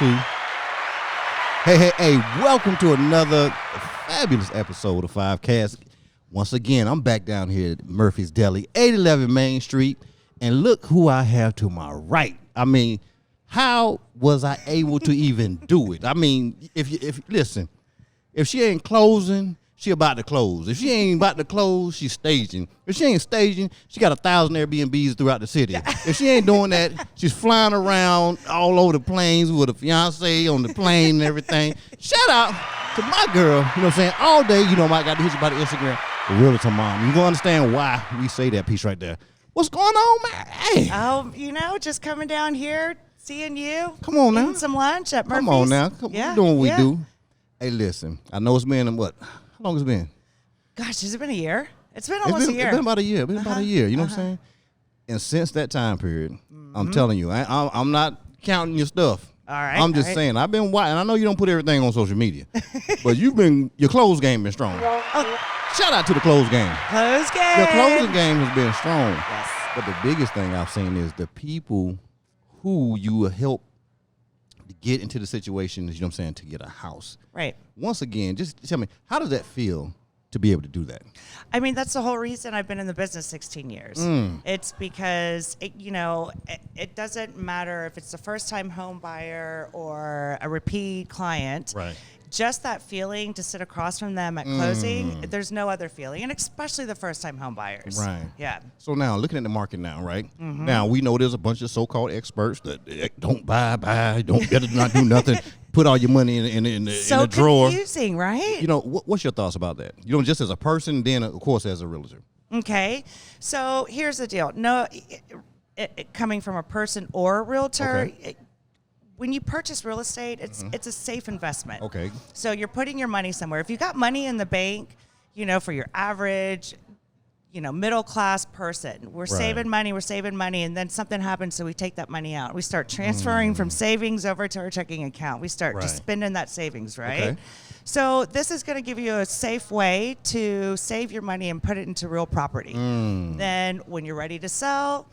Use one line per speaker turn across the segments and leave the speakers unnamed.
2. Hey, welcome to another fabulous episode of 5Cast. Once again, I'm back down here at Murphy's Deli, 811 Main Street, and look who I have to my right. I mean, how was I able to even do it? I mean, if listen, if she ain't closing, she about to close. If she ain't about to close, she's staging. If she ain't staging, she got 1,000 Airbnbs throughout the city. If she ain't doing that, she's flying around all over the planes with a fiance on the plane and everything. Shout out to my girl, you know what I'm saying? All day, you know, I got to hit you by the Instagram. The Realtor Mom. You gonna understand why we say that piece right there. What's going on, man? Hey.
Oh, you know, just coming down here, seeing you.
Come on now.
Eating some lunch at Murphy's.
Come on now.
Yeah,
we're doing what we do. Hey, listen. I know it's been what? How long has it been?
Gosh, has it been a year? It's been almost a year.
It's been about a year. You know what I'm saying? And since that time period, I'm telling you, I'm not counting your stuff.
All right.
I'm just saying, I've been watching. I know you don't put everything on social media, but your clothes game been strong. Shout out to the clothes game.
Clothes game.
The closing game has been strong.
Yes.
But the biggest thing I've seen is the people who you help to get into the situation, you know what I'm saying, to get a house.
Right.
Once again, just tell me, how does that feel to be able to do that?
I mean, that's the whole reason I've been in the business 16 years. It's because, it doesn't matter if it's a first-time home buyer or a repeat client.
Right.
Just that feeling to sit across from them at closing, there's no other feeling, and especially the first-time home buyers.
Right.
Yeah.
So now, looking at the market now, right? Now, we know there's a bunch of so-called experts that don't buy, don't better not do nothing, put all your money in the drawer.
So confusing, right?
You know, what's your thoughts about that? You know, just as a person, then, of course, as a realtor.
Okay. So here's the deal. No, coming from a person or a realtor, when you purchase real estate, it's a safe investment.
Okay.
So you're putting your money somewhere. If you got money in the bank, you know, for your average, middle class person, we're saving money, and then something happens, so we take that money out. We start transferring from savings over to our checking account. We start just spending that savings, right?
Okay.
So this is going to give you a safe way to save your money and put it into real property. Then when you're ready to sell,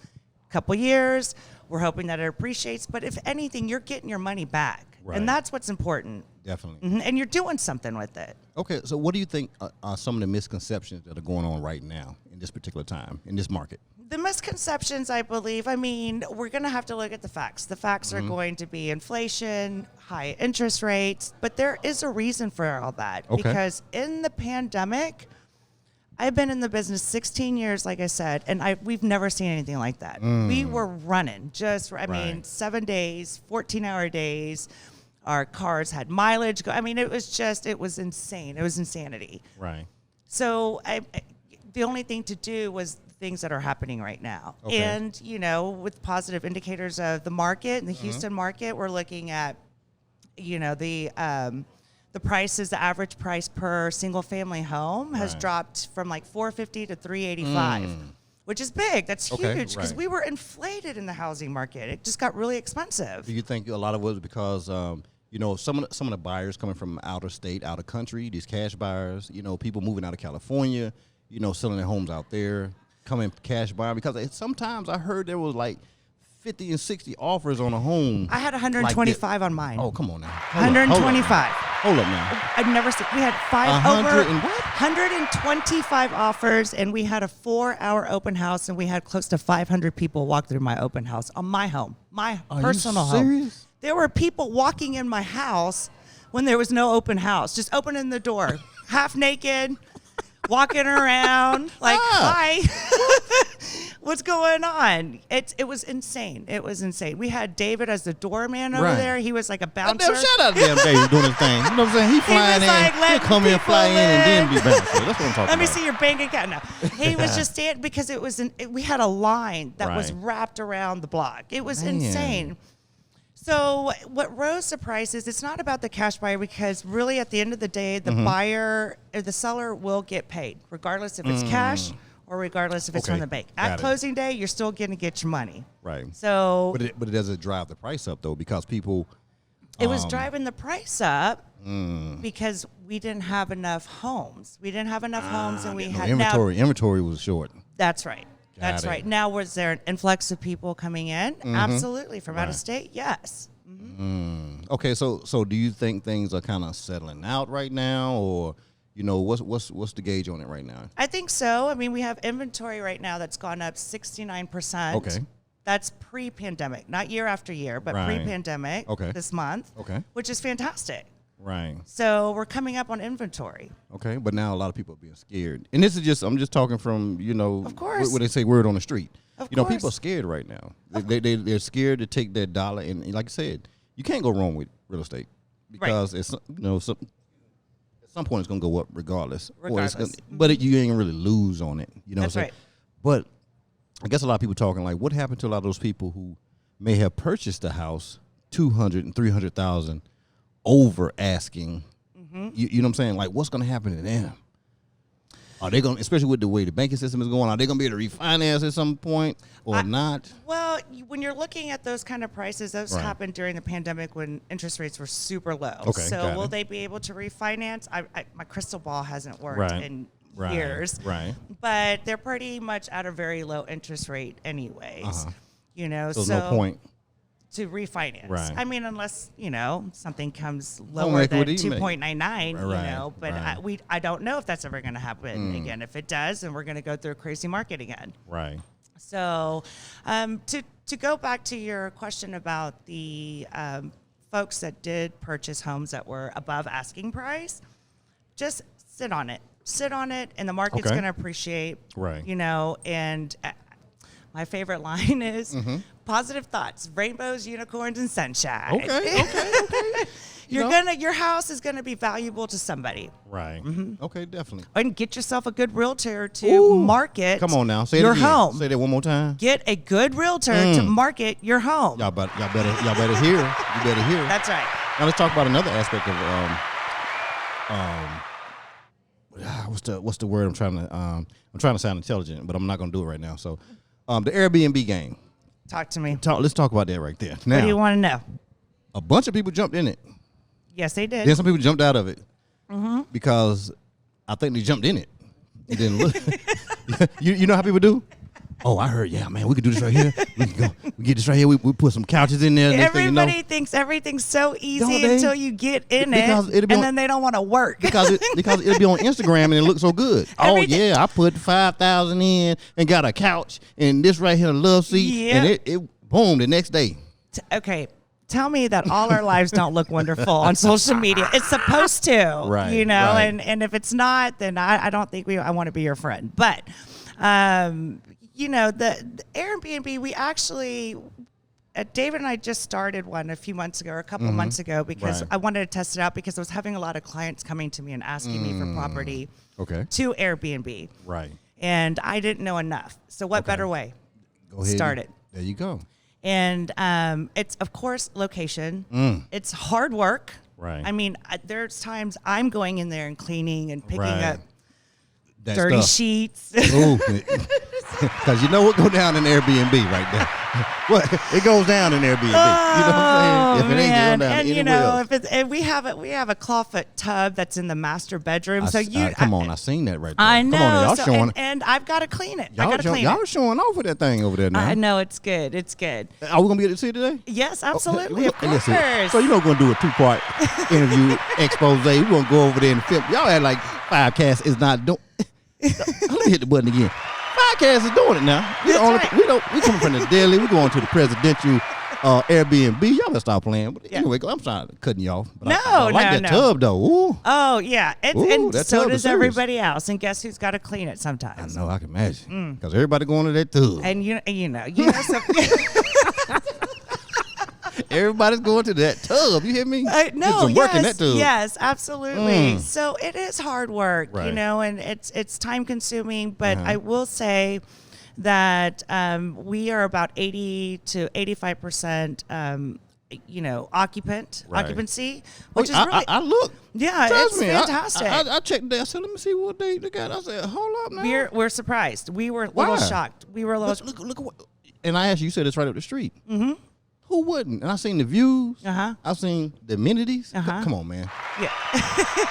a couple years, we're hoping that it appreciates, but if anything, you're getting your money back.
Right.
And that's what's important.
Definitely.
And you're doing something with it.
Okay, so what do you think are some of the misconceptions that are going on right now in this particular time, in this market?
The misconceptions, I believe, we're going to have to look at the facts. The facts are going to be inflation, high interest rates, but there is a reason for all that.
Okay.
Because in the pandemic, I've been in the business 16 years, like I said, and we've never seen anything like that. We were running 7 days, 14-hour days. Our cars had mileage. It was insane. It was insanity.
Right.
So the only thing to do was things that are happening right now.
Okay.
And, with positive indicators of the market, in the Houston market, we're looking at, the prices, the average price per single family home has dropped from like $450 to $385, which is big. That's huge because we were inflated in the housing market. It just got really expensive.
Do you think a lot of it was because, some of the buyers coming from out of state, out of country, these cash buyers, people moving out of California, selling their homes out there, coming cash buying? Because sometimes I heard there was like 50 and 60 offers on a home.
I had 125 on mine.
Oh, come on now.
125.
Hold up now.
I've never seen. We had 125 offers, and we had a 4-hour open house, and we had close to 500 people walk through my open house on my home, my personal home.
Serious?
There were people walking in my house when there was no open house, just opening the door, half naked, walking around like, hi. What's going on? It was insane. It was insane. We had David as the doorman over there. He was like a bouncer.
Shout out to damn David doing his thing. You know what I'm saying? He flying he'll come in, fly in, and then be bouncer. That's what I'm talking about.
Let me see your bank account now. He was just standing because we had a line that was wrapped around the block. It was insane. So what rose the price is it's not about the cash buyer because really at the end of the day, the buyer or the seller will get paid regardless if it's cash or regardless if it's from the bank. At closing day, you're still going to get your money.
Right.
So,
but it doesn't drive the price up though because people.
It was driving the price up because we didn't have enough homes. We didn't have enough homes, and we had
inventory. Inventory was short.
That's right. That's right. Now, was there an influx of people coming in? Absolutely. From out of state? Yes.
Okay, so do you think things are kind of settling out right now, or what's the gauge on it right now?
I think so. I mean, we have inventory right now that's gone up 69%.
Okay.
That's pre-pandemic, not year after year, but pre-pandemic.
Okay.
This month.
Okay.
Which is fantastic.
Right.
So we're coming up on inventory.
Okay, but now a lot of people are being scared, and this is I'm just talking from
Of course.
what they say, word on the street.
Of course.
People are scared right now. They're scared to take their dollar, and like I said, you can't go wrong with real estate because it's at some point it's gonna go up regardless. But you ain't gonna really lose on it.
That's right.
But I guess a lot of people talking like, what happened to a lot of those people who may have purchased the house $200,000 and $300,000 over asking? Mm-hmm. You know what I'm saying? Like, what's gonna happen to them? Are they gonna, especially with the way the banking system is going, are they gonna be able to refinance at some point or not? Well,
when you're looking at those kind of prices, those happened during the pandemic when interest rates were super low.
Okay,
so will they be able to refinance? My crystal ball hasn't worked in years.
Right.
But they're pretty much at a very low interest rate anyways.
Uh-huh.
So
there's no point
to refinance.
Right.
I mean, unless, something comes lower than 2.99, but I don't know if that's ever going to happen again. If it does, then we're going to go through a crazy market again.
Right.
So to go back to your question about the folks that did purchase homes that were above asking price, just sit on it, and the market's going to appreciate,
right.
And my favorite line is positive thoughts, rainbows, unicorns, and sunshine.
Okay.
Your house is gonna be valuable to somebody.
Right.
Mm-hmm.
Okay, definitely.
And get yourself a good realtor to market.
Come on now, say
your
it again.
home.
Say that one more time.
Get a good realtor to market your home.
Y'all better hear. You better hear.
That's right.
Now let's talk about another aspect of what's the word I'm trying to sound intelligent, but I'm not gonna do it right now. So the Airbnb game.
Talk to me.
Let's talk about that right there. Now,
what do you want to know?
A bunch of people jumped in it.
Yes, they did.
Then some people jumped out of it because I think they jumped in it. It didn't look. You know how people do? Oh, I heard. Yeah, man, we could do this right here. We can go. We get this right here. We put some couches in there.
Everybody thinks everything's so easy until you get in it, and then they don't want to work
because it'll be on Instagram and it looks so good. Oh yeah, I put 5,000 in and got a couch and this right here, a love seat, and it boom the next day.
Okay. Tell me that all our lives don't look wonderful on social media. It's supposed to,
right,
and if it's not, then I don't think I want to be your friend. But, the Airbnb, we actually, David and I just started one a few months ago, or a couple of months ago, because I wanted to test it out because I was having a lot of clients coming to me and asking me for property to Airbnb.
Right.
And I didn't know enough. So what better way?
Go ahead.
Start it.
There you go.
And it's, of course, location. It's hard work.
Right.
I mean, there's times I'm going in there and cleaning and picking up
that
dirty
stuff.
Sheets.
Because you know what go down in Airbnb right there. What it goes down in Airbnb. You know what I'm saying? If it ain't going down anywhere else.
And we have a clawfoot tub that's in the master bedroom.
Come on, I seen that right there.
I know.
Come on, y'all showing.
And I've got to clean it.
Y'all showing off with that thing over there now.
I know, it's good. It's good.
Are we gonna be able to see it today?
Yes, absolutely. Of course.
Listen, so we're gonna do a 2-part interview expose. We're gonna go over there and film. Y'all had like 5 casts is not doing. Let me hit the button again. Podcast is doing it now. We coming from the Deli. We going to the presidential Airbnb. Y'all better stop playing. But anyway, I'm sorry cutting you off. But I like that tub though. Ooh.
Oh yeah, and so does everybody else. And guess who's got to clean it sometimes?
I know. I can imagine because everybody going to that tub.
And you know.
Everybody's going to that tub. You hear me?
No,
some work in that tub.
Yes, absolutely. So it is hard work, and it's time consuming. But I will say that we are about 80 to 85%, occupancy, which is really.
I look.
Yeah, it's fantastic.
I checked there. I said, let me see what they got. I said, hold up now.
We're surprised. We were a little shocked. We were a little.
Look what. And I asked you said it's right up the street. Mm-hmm. Who wouldn't? And I seen the views. I've seen the amenities. Come on, man.
Yeah.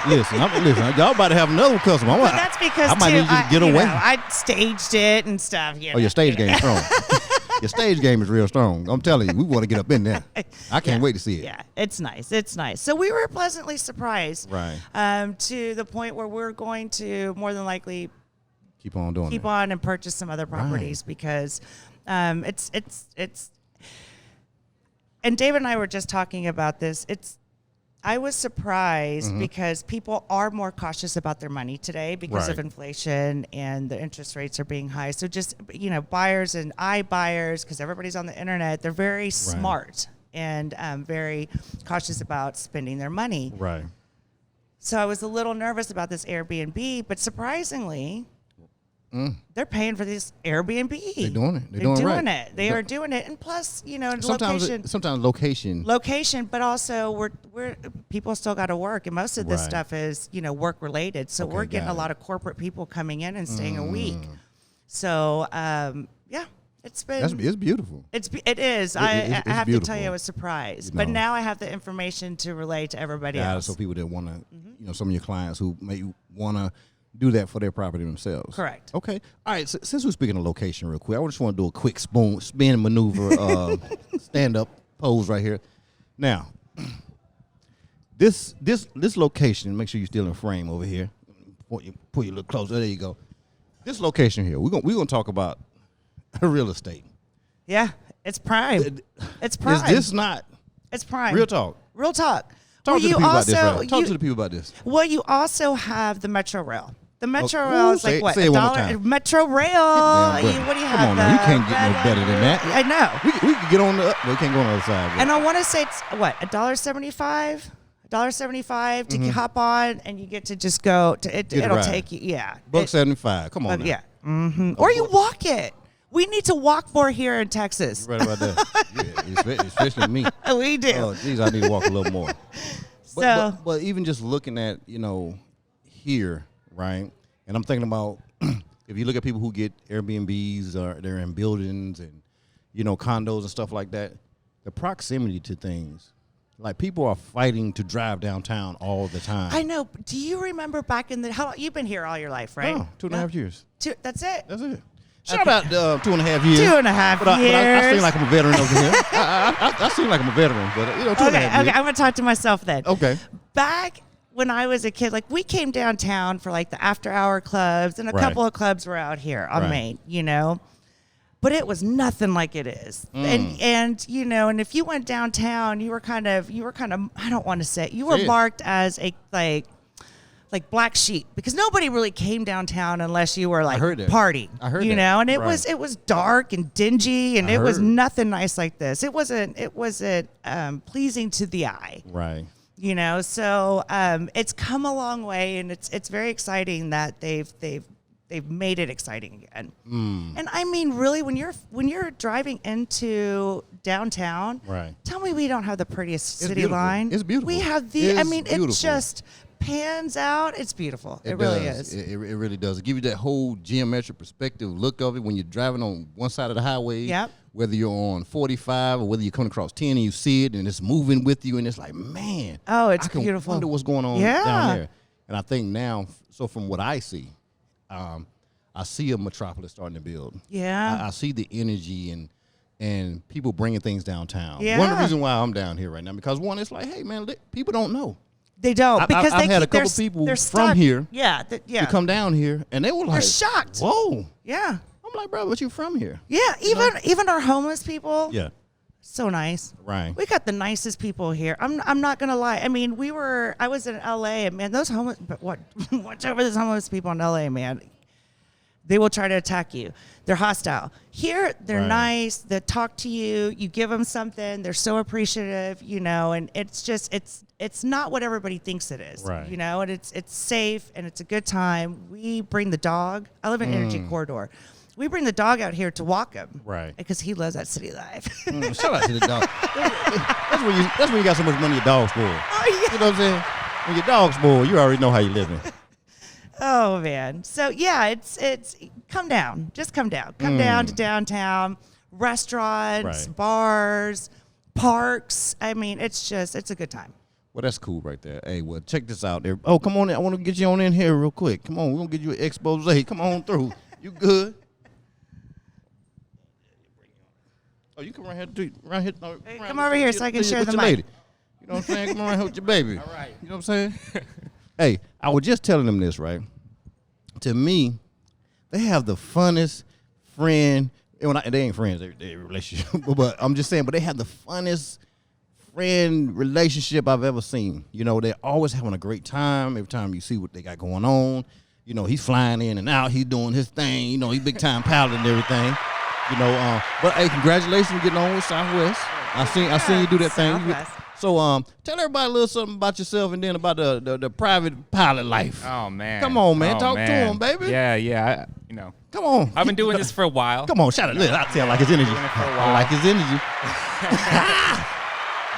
listen, y'all about to have another customer.
But that's because
I might need you to get away.
I staged it and stuff.
Your stage game's strong. Your stage game is real strong. I'm telling you, we want to get up in there. I can't wait to see it.
Yeah, it's nice. It's nice. So we were pleasantly surprised.
Right.
To the point where we're going to more than likely
keep on
and purchase some other properties because it's. And David and I were just talking about this. I was surprised because people are more cautious about their money today because of inflation and the interest rates are being high. So just, buyers and iBuyers, because everybody's on the internet, they're very smart and very cautious about spending their money.
Right.
So I was a little nervous about this Airbnb, but surprisingly, they're paying for this Airbnb.
They're doing it.
They're doing
right.
it. They are doing it, and plus,
sometimes location,
but also we're people still got to work, and most of this stuff is work related. So we're getting a lot of corporate people coming in and staying a week. So it's
beautiful.
It is. I have
beautiful.
to tell you, I was surprised, but now I have the information to relay to everybody else.
So people that want to, some of your clients who may want to do that for their property themselves.
Correct.
Okay. All right. So, since we're speaking of location real quick, I just want to do a quick spin maneuver, stand up pose right here. Now, this location, make sure you're still in frame over here. Pull you a little closer. There you go. This location here, we're gonna talk about real estate.
Yeah, it's prime. It's prime.
Is this not?
It's prime.
Real talk.
Real talk.
Talk to the people about this. Right? Talk to the people about this.
Well, you also have the Metro Rail. The Metro Rail is like what?
Say it one more time.
Metro Rail. What do you have?
Come on now, you can't get no better than that.
I know.
We could get on the. We can't go on the other side.
And I want to say it's what $1.75. $1.75 to hop on, and you get to just go. It'll take you. Yeah.
$1.75. Come on. Now.
Yeah. Mm-hmm. Or you walk it. We need to walk more here in Texas.
Right about that. Yeah, especially me.
We do.
Oh, geez, I need to walk a little more. But even just looking at here, right? And I'm thinking about if you look at people who get Airbnbs or they're in buildings and condos and stuff like that, the proximity to things. Like people are fighting to drive downtown all the time.
I know. Do you remember back in how you've been here all your life, right?
Oh, 2.5 years.
That's it.
That's it. Shout out 2.5 years.
2.5 years.
I seem like I'm a veteran over here. I seem like I'm a veteran, but 2.5 years.
Okay, I'm going to talk to myself then.
Okay.
Back when I was a kid, like we came downtown for like the after-hour clubs, and a couple of clubs were out here on Main, But it was nothing like it is. And and if you went downtown, you were kind of I don't want to say, you were marked as a like black sheep because nobody really came downtown unless you were like partying.
I heard
that. And it was dark and dingy and it was nothing nice like this. It wasn't pleasing to the eye.
Right.
So it's come a long way, and it's very exciting that they've made it exciting again. And I mean, really, when you're driving into downtown, tell me we don't have the prettiest city line.
It's beautiful.
We have it just pans out. It's beautiful. It really is.
It really does. It gives you that whole geometric perspective look of it when you're driving on one side of the highway.
Yep.
Whether you're on 45 or whether you're coming across 10 and you see it and it's moving with you and it's like, man.
Oh, it's
I
beautiful.
wonder what's going on down there. And I think now, so from what I see, I see a metropolis starting to build.
Yeah.
I see the energy and people bringing things downtown.
Yeah.
One of the reasons why I'm down here right now, because one, it's like, hey, man, people don't know.
They don't. Because
I've had a couple people from here to come down here, and they were like,
they're shocked.
Whoa.
Yeah.
I'm like, bro, but you from here?
Yeah. Even our homeless people.
Yeah.
So nice.
Right.
We got the nicest people here. I'm not gonna lie. I mean, I was in LA, and man, those homeless. But watch over those homeless people in LA, man. They will try to attack you. They're hostile. Here, they're nice. They talk to you. You give them something. They're so appreciative, and it's just it's not what everybody thinks it is,
right.
And it's safe and it's a good time. We bring the dog. I live in Energy Corridor. We bring the dog out here to walk him,
right?
Because he loves that city life.
Shout out to the dog. That's when you got so much money your dog's spoiled.
Oh, yeah.
You know what I'm saying? When your dog's spoiled, you already know how you're living.
Oh man. So yeah, it's come down. Just come down. Come down to downtown, restaurants, bars, parks. I mean, it's a good time.
Well, that's cool right there. Hey, well, check this out there. Oh, come on in. I want to get you on in here real quick. Come on, we're gonna get you an expose. Come on through. You good? Oh, you come right here. Right here.
Come over here so I can share the mic.
Lady. You know what I'm saying? Come around here with your baby.
All right.
You know what I'm saying? Hey, I was just telling them this, right? To me, they have the funnest friend. They ain't friends, they relationship. But I'm just saying, but they have the funnest friend relationship I've ever seen. You know, they're always having a great time. Every time you see what they got going on, you know, he's flying in and out. He's doing his thing. You know, he's big time pilot and everything. You know, but hey, congratulations on getting on with Southwest. I seen you do that thing. So tell everybody a little something about yourself and then about the private pilot life.
Oh man.
Come on, man.
Oh,
Talk to him, baby.
Yeah.
Come on.
I've been doing this for a while.
Come on, shout it. I tell like his energy. I like his energy.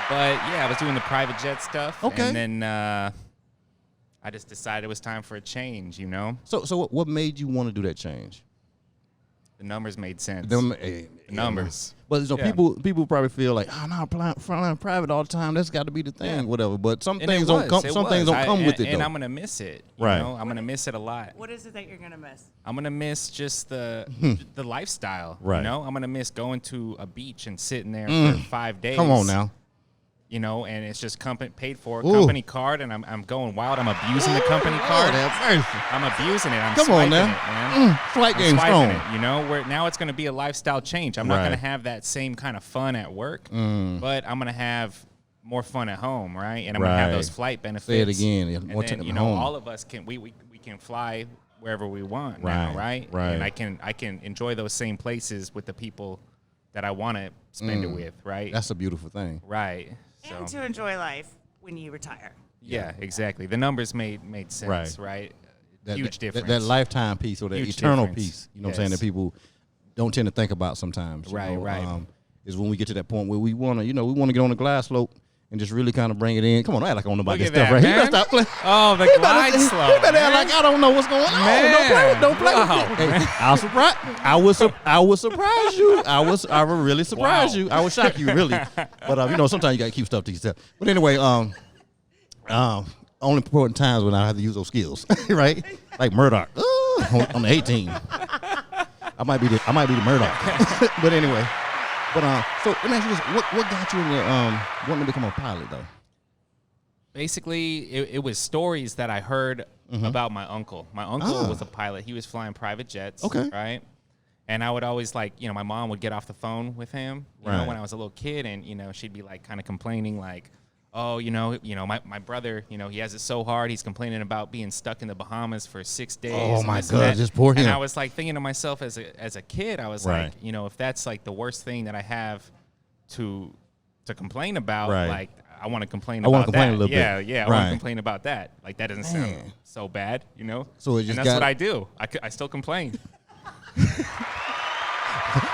But yeah, I was doing the private jet stuff.
Okay.
And then I just decided it was time for a change, you know?
So what made you want to do that change?
The numbers made sense.
The
numbers.
But
Yeah.
people probably feel like, oh no, flying private all the time. That's got to be the thing, whatever. But some
And
things
it
don't come.
was.
Some things don't come with it,
and
though.
I'm gonna miss it. You
Right.
know? I'm gonna miss it a lot.
What is it that you're gonna miss?
I'm gonna miss just the lifestyle.
Right.
You know, I'm gonna miss going to a beach and sitting there for 5 days.
Come on now.
You know, and it's just paid for
Ooh.
company card, and I'm going wild. I'm abusing the company card. I'm abusing it. I'm
Come
swiping
on now.
it, man.
Flight
I'm
game
swiping
strong.
it, you know, where now it's going to be a lifestyle change. I'm not
Right.
going to have that same kind of fun at work, but I'm going to have more fun at home, right? And I'm going to have
Right.
those flight benefits.
Say it again.
And
More
then,
time
you
at
know,
home.
all of us can we can fly wherever we want now, right?
Right.
And I can enjoy those same places with the people that I want to spend it with, right?
That's a beautiful thing.
Right. So.
And to enjoy life when you retire.
Yeah, exactly. The numbers made sense, right? Huge difference.
That lifetime piece or that
Huge
eternal
difference.
piece, you know what I'm saying, that people don't tend to think about sometimes. you
Right,
know,
right.
Is when we get to that point where we want to get on the glass slope and just really kind of bring it in. Come on, I act like I don't know about
Look
this
at
stuff
that,
right here. You
man.
better stop playing.
Oh, the glide slope.
You better act like I don't know what's going on.
Man.
Don't play
Wow.
with it. Hey, I will surprise you. I will really surprise
Wow.
you. I will shock you, really. But you know, sometimes you gotta keep stuff to yourself. But anyway, only important times when I have to use those skills, right? Like Murdoch on the 18. I might be the Murdoch. But anyway, so let me ask you this: what got you into wanting to become a pilot, though?
Basically, it was stories that I heard about my uncle. My uncle was a pilot. He was flying private jets.
Okay.
Right. And I would always my mom would get off the phone with him, you know, when I was a little kid, and she'd be like kind of complaining like, oh, my brother, he has it so hard. He's complaining about being stuck in the Bahamas for 6 days.
Oh my
this and
God,
that.
just poor him.
And I was like thinking to myself as a kid, I was
Right.
like, if that's like the worst thing that I have to complain about,
Right.
like I want to complain
I wanna
about
complain
that.
a little bit.
Yeah, I want
Right.
to complain about that. Like that doesn't sound
Man.
so bad,
So it just
and that's
got-
what I do. I still complain.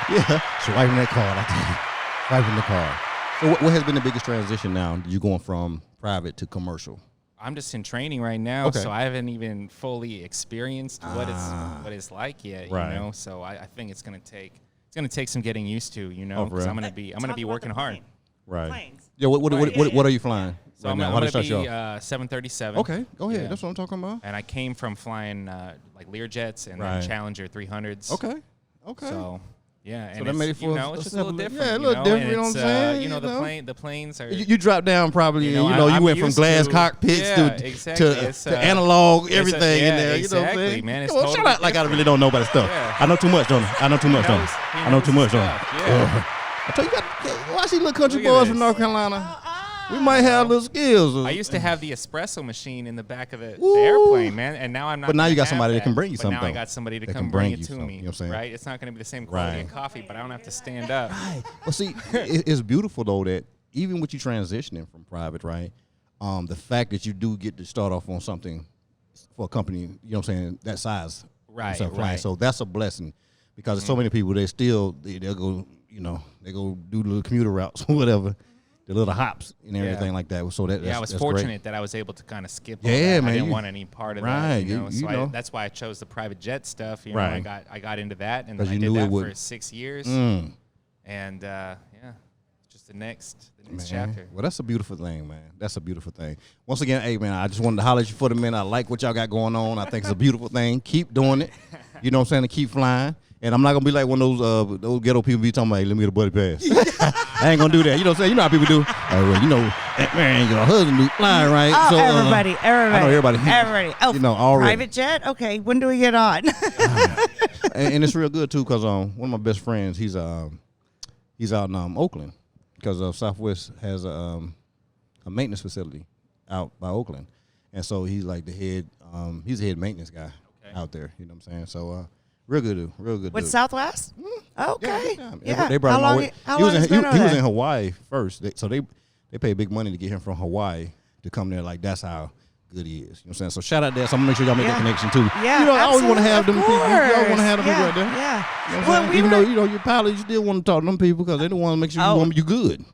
Yeah, swiping that card. I tell you, swiping the card. So what has been the biggest transition now? You going from private to commercial?
I'm just in training right now,
Okay.
so I haven't even fully experienced what it's like yet.
Right.
So I think it's gonna take some getting used to,
Oh, for
because
real?
I'm gonna be
Talk about
working
the
hard.
plane.
Right.
Planes.
Yeah. What are you flying?
So
right
I'm
now?
gonna
Why
be
did I start
737.
Okay, go ahead.
Yeah.
That's what I'm talking about.
And I came from flying like Learjets and
Right.
then Challenger 300s.
Okay.
So yeah, and
that
it's,
made it for
it's
a
just a little
simple-
different.
yeah, a little different, you know what I'm saying?
The planes are.
You dropped down probably.
You know,
You
I'm
went from
used
glass
to-
cockpits
yeah,
to
exactly. It's,
to analog
it's
everything in
yeah,
there. You know what I'm
exactly,
saying?
man. It's
Well,
totally
shout out like I
different.
really don't know about the stuff.
Yeah.
I know too much, don't I? I know too much, don't
knows-
I?
he
I know
knows
too
his
much, don't I?
stuff, yeah.
I tell you, why see little country
Look at
boys from
this.
North Carolina? We might have little skills.
I used to have the espresso machine in the back of the
Ooh.
airplane, man, and now I'm not.
But now
gonna
you got
have
somebody that can bring you
But
something,
now I
though.
got somebody to
That
come
can
bring
bring
it
you
to
something,
me,
you know what I'm saying?
right? It's not going to be the same quality
Right.
of coffee, but I don't have to stand up.
Well, see, it's beautiful though that even with you transitioning from private, right? The fact that you do get to start off on something for a company, you know what I'm saying, that size,
Right,
yourself flying.
right.
So that's a blessing because there's so many people they'll go, they go do little commuter routes or whatever, the little hops and everything like that. So
I was
that's
fortunate
great.
that I was able to kind of skip. All
Yeah,
that.
man,
I didn't
you-
want any part of
right,
that.
you
So
know.
that's why I chose the private jet stuff.
Right.
I got into that, and
'Cause
I
you
did
knew it
that
would-
for 6 years.
Mm.
And just the next
Man.
chapter.
Well, that's a beautiful thing, man. That's a beautiful thing. Once again, hey, man, I just wanted to holler at you for the minute. I like what y'all got going on. I think it's a beautiful thing. Keep doing it. You know what I'm saying? To keep flying. And I'm not gonna be like one of those ghetto people be talking about, hey, let me get a buddy pass. I ain't gonna do that. You know what I'm saying? You know how people do. Well, you know, that man, your husband do flying, right?
Oh,
so,
everybody.
I know everybody.
Oh,
you know, already.
Private jet? Okay, when do we get on?
and it's real good too, because one of my best friends, he's out in Oakland, because Southwest has a maintenance facility out by Oakland, and so he's like the head. He's the head maintenance guy out there. You know what I'm saying? So real good dude.
With Southwest? Okay.
Yeah. They brought him all the way.
How long
He was in Hawaii first, so they paid big money to get him from Hawaii to come there. Like, that's how good he is. You know what I'm saying? So shout out there. So I'm gonna make sure y'all make that connection too.
Yeah,
you know, I always want to have them people. You always want to have them people right there.
Yeah.
You know what Even though you know your pilot, you still want to talk to them people because they don't want to make sure you good.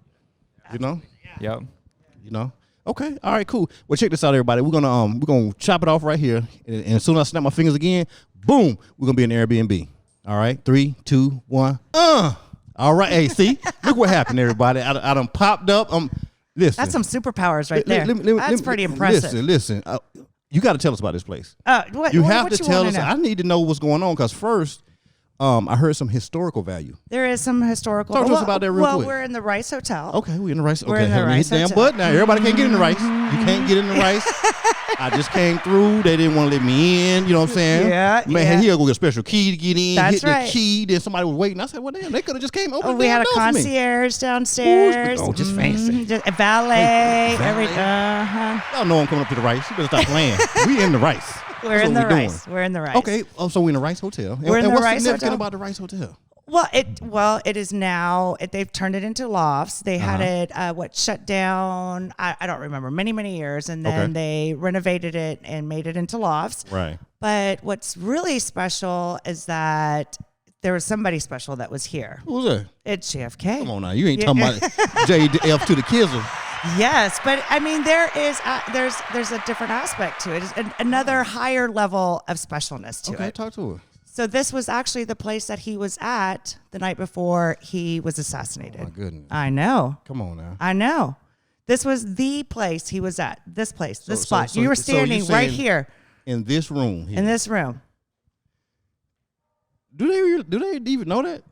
You know?
Yep.
You know? Okay. All right, cool. Well, check this out, everybody. We're gonna chop it off right here. And as soon as I snap my fingers again, boom, we're gonna be in Airbnb. All right. 3, 2, 1. All right. Hey, see? Look what happened, everybody. I done popped up. Listen.
That's some superpowers right there. That's pretty impressive.
Listen. You got to tell us about this place.
You
have to tell us. I need to know what's going on, because first, I heard some historical value.
There is some historical.
Talk to us about that real quick.
Well, we're in the Rice Hotel.
Okay, we're in the Rice.
We're
Okay,
in the Rice
damn
Hotel.
butt now. Everybody can't get in the Rice. You can't get in the Rice. I just came through. They didn't want to let me in. You know what I'm saying?
Yeah.
Man, he had to go get a special key to get in.
That's
hit
right.
the key. Then somebody was waiting. I said, well, damn, they could have just came over.
We had a concierge downstairs.
Oh, just fancy.
Just a valet.
Valet.
Everything.
Y'all know I'm coming up to the Rice. You better stop playing. We in the Rice.
We're in the Rice. We're in the Rice.
Okay. So we're in the Rice Hotel.
We're in the
what's
Rice
significant
Hotel.
about the Rice Hotel?
Well, it is now. They've turned it into lofts. They had it shut down. I don't remember many years, and then they renovated it and made it into lofts.
Right.
But what's really special is that there was somebody special that was here.
Who was that?
It's JFK.
Come on now, you ain't talking about JF to the Kizzle.
Yes, but I mean there's a different aspect to it. It's another higher level of specialness to it.
Okay, talk to her.
So this was actually the place that he was at the night before he was assassinated.
Oh my goodness.
I know.
Come on now.
I know. This was the place he was at. This place, this spot.
So
you were
you're
standing right
saying
here
in this room. Here.
in this room.
Do they even know that?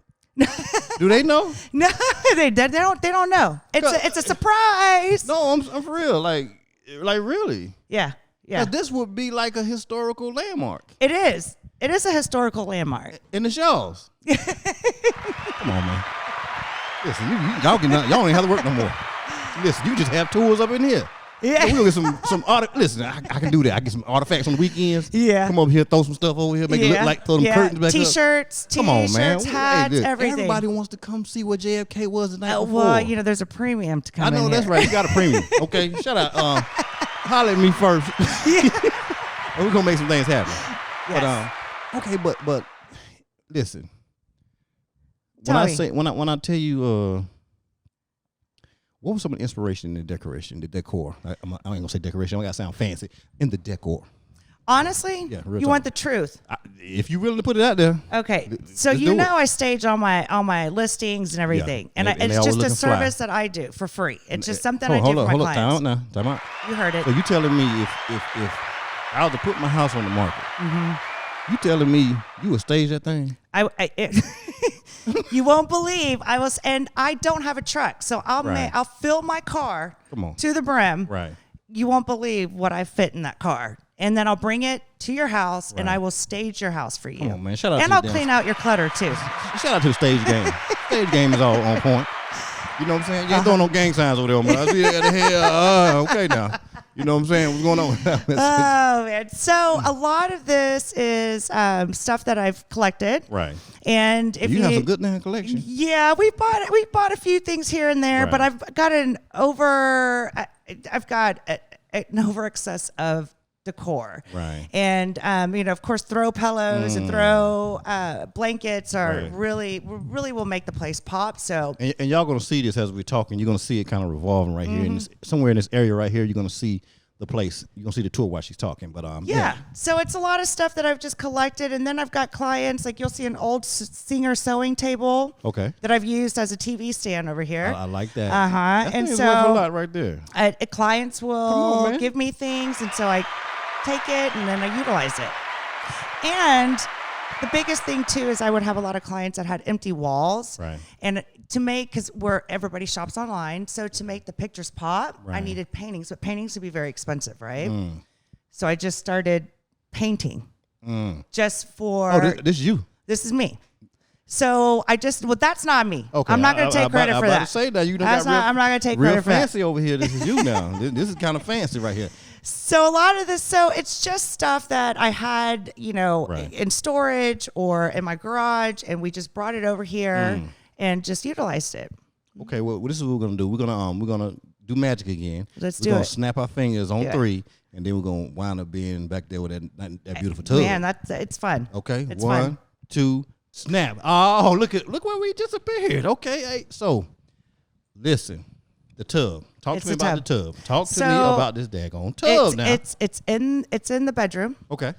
Do they know?
No, they don't know. It's a surprise.
No, I'm for real. Like really.
Yeah.
'Cause this would be like a historical landmark.
It is. It is a historical landmark.
In the shows. Come on, man. Listen, y'all don't even have to work no more. Listen, you just have tours up in here.
Yeah.
We'll get some listen, I can do that. I get some artifacts on the weekends.
Yeah.
Come over here, throw some stuff over here, make it look like throw them curtains back
T-shirts,
up. Come on, man.
hats,
Hey,
everything.
Everybody wants to come see what JFK was the night before.
Well, there's a premium to come
I know
in
that's
here.
right. You got a premium. Okay, shut up. Holler at me first. And we're gonna make some things happen.
Yes.
But okay, but listen.
Tell me.
When I tell you what was some of the inspiration in the decoration, the decor? I ain't gonna say decoration. I gotta sound fancy. In the decor.
Honestly,
real
you
talk.
want the truth.
If you willing to put it out there.
Okay, so
let's do it.
I stage all my listings and everything, and
and they
it's
always
just a
looking fly.
service that I do for free. It's just something I do
Hold
for
up,
my
hold
clients.
up, time out.
You heard it.
So you telling me if I was to put my house on the market, you telling me you would stage that thing?
You won't believe I was, and I don't have a truck, so I'll fill my car to the brim.
Right.
You won't believe what I fit in that car, and then I'll bring it to your house, and I will stage your house for you.
Come on, man. Shout out
and
to
I'll
the
clean out your clutter too.
Shout out to the stage game. Stage game is all on point. You know what I'm saying? You ain't throwing no gang signs over there, man. I see you got the hair. Okay now. You know what I'm saying? What's going on?
Oh man! So a lot of this is stuff that I've collected.
Right.
And if
you have some good damn collection.
Yeah, we bought a few things here and there, but I've got an over excess of decor.
Right.
And of course, throw pillows and throw blankets are really will make the place pop. So
and y'all gonna see this as we're talking. You're gonna see it kind of revolving right here, and somewhere in this area right here, you're gonna see the place. You're gonna see the tour while she's talking. But
yeah. So it's a lot of stuff that I've just collected, and then I've got clients like you'll see an old Singer sewing table.
Okay.
That I've used as a TV stand over here.
I like that.
And
That's
so
worth a lot right there.
Clients will give me things, and so I take it and then I utilize it. And the biggest thing too is I would have a lot of clients that had empty walls,
Right.
and to make, because where everybody shops online, so to make the pictures pop, I
Right.
needed paintings, but paintings would be very expensive, right? So I just started painting just for.
Oh, this is you.
This is me. So that's not me.
Okay,
I'm not going to take credit for that.
To say that you done
That's
got real,
I'm not going to take
real
credit for that.
fancy over here. This is you now. This is kind of fancy right here.
So a lot of this, so it's just stuff that I had,
Right.
in storage or in my garage, and we just brought it over here and just utilized it.
Okay, well, this is what we're gonna do. We're gonna do magic again.
Let's
we're
do
gonna
it.
snap our fingers on
Do it.
3, and then we're gonna wind up being back there with that beautiful tub.
Man, it's fun.
Okay,
It's
1,
fun.
2, snap. Oh, look where we disappeared. Okay, hey, so listen, the tub. Talk
It's
to me
the
about the tub. Talk to me
So,
about this daggone tub now.
It's in the bedroom.
Okay.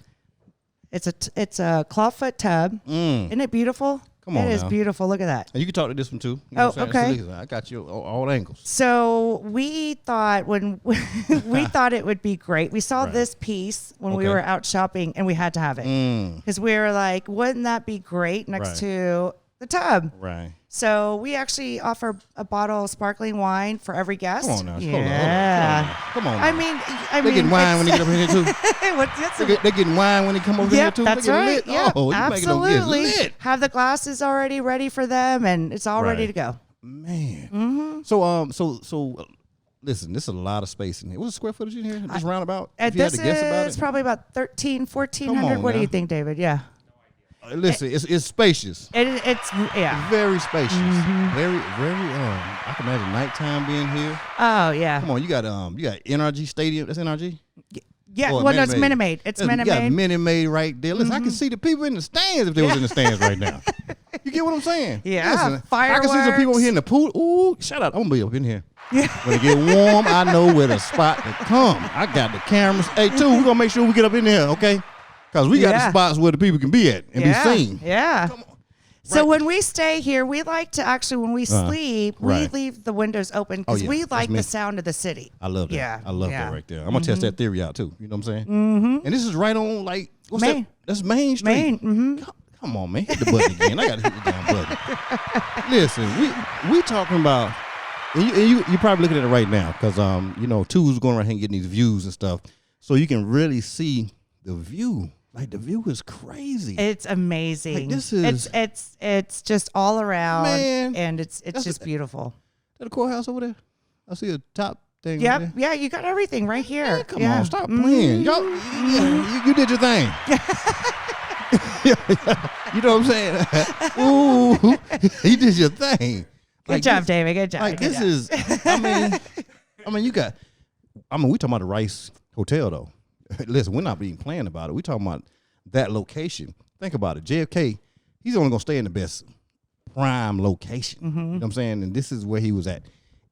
It's a clawfoot tub. Isn't it beautiful?
Come on
It is
now.
beautiful. Look at that.
And you can talk to this one too. You know
Oh,
what I'm saying?
okay.
So listen, I got you all angles.
So we thought we thought it would be great. We saw
Right.
this piece when we
Okay.
were out shopping, and we had to have it because we were like, wouldn't that be great next
Right.
to the tub?
Right.
So we actually offer a bottle of sparkling wine for every guest.
Come on now.
Yeah.
Come on.
I
now.
mean,
They getting wine when they get up in here too. They getting wine when they come over here
Yep,
too.
that's
They getting
right.
lit.
Yep,
Oh, you making them get
absolutely.
lit.
Have the glasses already ready for them, and it's all ready
Right.
to go.
Man. So listen, this is a lot of space in here. What's the square footage in here? Just roundabout?
And
If you had
this
to guess about
is
it.
probably about 1,400.
Come on
What do
now.
you think, David? Yeah.
Listen, it's spacious.
It's yeah.
Very spacious. Very. I can imagine nighttime being here.
Oh yeah.
Come on, you got NRG Stadium. That's NRG.
Yeah.
Or
Well, no, it's
Minute
Minute
Maid.
Maid. It's
You
Minute
got
Maid.
Minute Maid right there. Listen, I can see the people in the stands if they was in the stands right now. You get what I'm saying?
Yeah,
Listen, I can see some people
fireworks.
here in the pool. Ooh, shout out. I'm gonna be up in here. Yeah. When it get warm, I know where the spot to come. I got the cameras. Hey, too, we're gonna make sure we get up in there, okay? Because we got the
Yeah.
spots where the people can be at and be seen.
Yeah.
Come on.
So
Right.
when we stay here, we like to actually, when we sleep,
right.
we leave the windows open because
yeah,
we
that's
like
me.
the sound of the city.
I love that.
Yeah.
I love
Yeah.
that right there. I'm gonna test that theory out too. You know what I'm saying? Mm-hmm. And this is right on what's
Main.
that? That's Main Street.
Main. Mm-hmm.
Come on, man. Hit the button again. I gotta hit the damn button. Listen, we talking about, and you probably looking at it right now because Two's going right here and getting these views and stuff, so you can really see the view. Like the view is crazy.
It's amazing.
Like, this is-
it's just all around,
Man,
and it's
that's
just beautiful.
Is that a courthouse over there? I see a top thing.
Yep.
Right there.
Yeah, you got everything right here.
Man, come
Yeah.
on, stop playing. Y'all, you did your thing. You know what I'm saying? Ooh, he did your thing.
Good job, David. Good job.
Like
Good
this
job.
is, we talking about the Rice Hotel though. Listen, we're not even playing about it. We talking about that location. Think about it. JFK, he's only gonna stay in the best prime location. You know what I'm saying? And this is where he was at,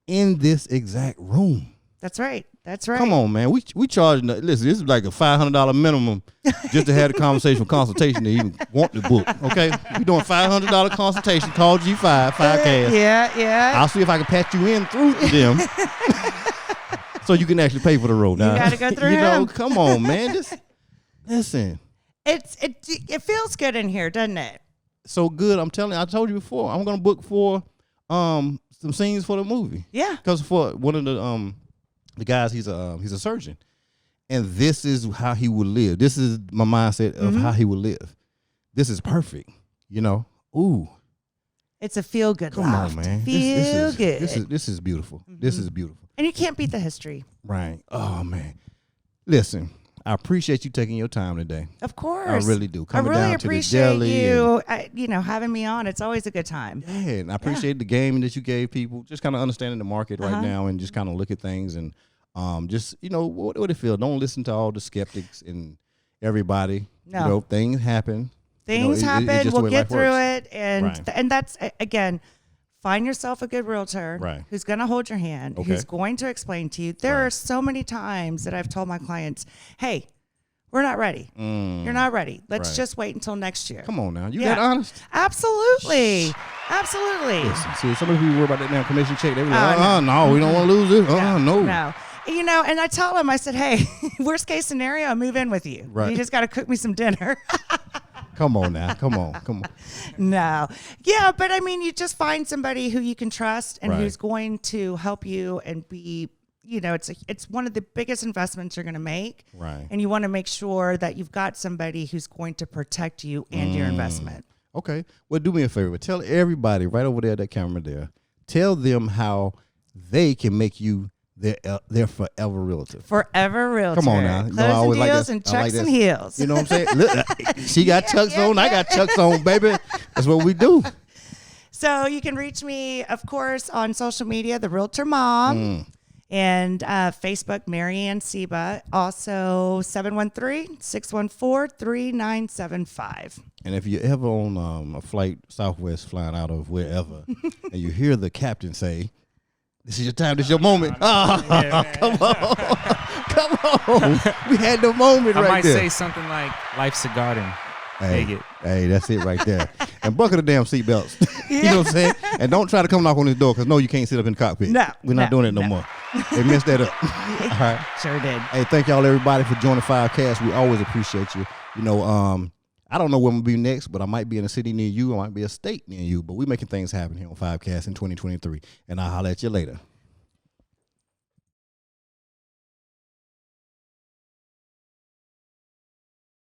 in this exact room.
That's right. That's right.
Come on, man. We charging. Listen, this is like a $500 minimum just to have a conversation, consultation to even want the book. Okay, we doing $500 consultation. Call G5 5Cast.
Yeah.
I'll see if I can patch you in through them, so you can actually pay for the road. Now,
You gotta go through
You know,
him.
come on, man. Just listen.
It feels good in here, doesn't it?
So good. I'm telling you. I told you before. I'm gonna book for some scenes for the movie.
Yeah.
Because for one of the guys, he's a surgeon, and this is how he would live. This is my mindset of how he would live. This is perfect. You know. Ooh.
It's a feel good.
Come on, man.
Feel good.
This is beautiful. This is beautiful.
And you can't beat the history.
Right. Oh man. Listen, I appreciate you taking your time today.
Of course.
I really do.
I
Coming
really
down to the
appreciate
Deli
you, having me on. It's always a good time.
Yeah, and I appreciate the game that you gave people. Just kind of understanding the market right now, and just kind of look at things and just what it feel. Don't listen to all the skeptics and everybody.
No.
You know, things happen.
Things
it's
happen.
just the
We'll
way
get
life
through
works.
it. And
Right.
and that's, again, find yourself a good realtor
Right.
who's going to hold your hand,
Okay.
who's going to explain to you. There are so many times that I've told my clients, hey, we're not ready. You're not ready. Let's
Right.
just wait until next year.
Come on now, you
Yeah.
that honest?
Absolutely. Absolutely.
Listen, see, some of the people worry about that damn commission check. They be
Oh,
like, no, we don't want to lose this. No.
No. And I tell them, I said, hey, worst case scenario, I move in with you.
Right.
You just got to cook me some dinner.
Come on now. Come on.
No. Yeah, but I mean, you just find somebody who you can trust and
Right.
who's going to help you and be, it's one of the biggest investments you're going to make.
Right.
And you want to make sure that you've got somebody who's going to protect you and your investment.
Okay. Well, do me a favor. Tell everybody right over there, that camera there, tell them how they can make you their forever realtor.
Forever Realtor.
Come on now.
Closing
I always like
deals
that.
and
I like
checks and
that.
heels.
You know what I'm saying? Look, she got chucks on. I got chucks on, baby. That's what we do.
So you can reach me, of course, on social media, The Realtor Mom, and Facebook, Marianne Sciba. Also, 713-614-3975.
And if you're ever on a flight Southwest flying out of wherever, and you hear the captain say, "This is your time. This is your moment." Come on. Come on. We had the moment
I
right
might
there.
say something like, "Life's a garden." Take it.
Hey, that's it right there. And buckle the damn seatbelts. You know what I'm saying? And don't try to come knock on this door, because no, you can't sit up in the cockpit.
No,
We're not doing it no more. They messed that up. All right.
Sure did.
Hey, thank y'all everybody for joining 5Cast. We always appreciate you. I don't know where I'm gonna be next, but I might be in a city near you. I might be a state near you. But we're making things happen here on 5Cast in 2023. And I'll holler at you later.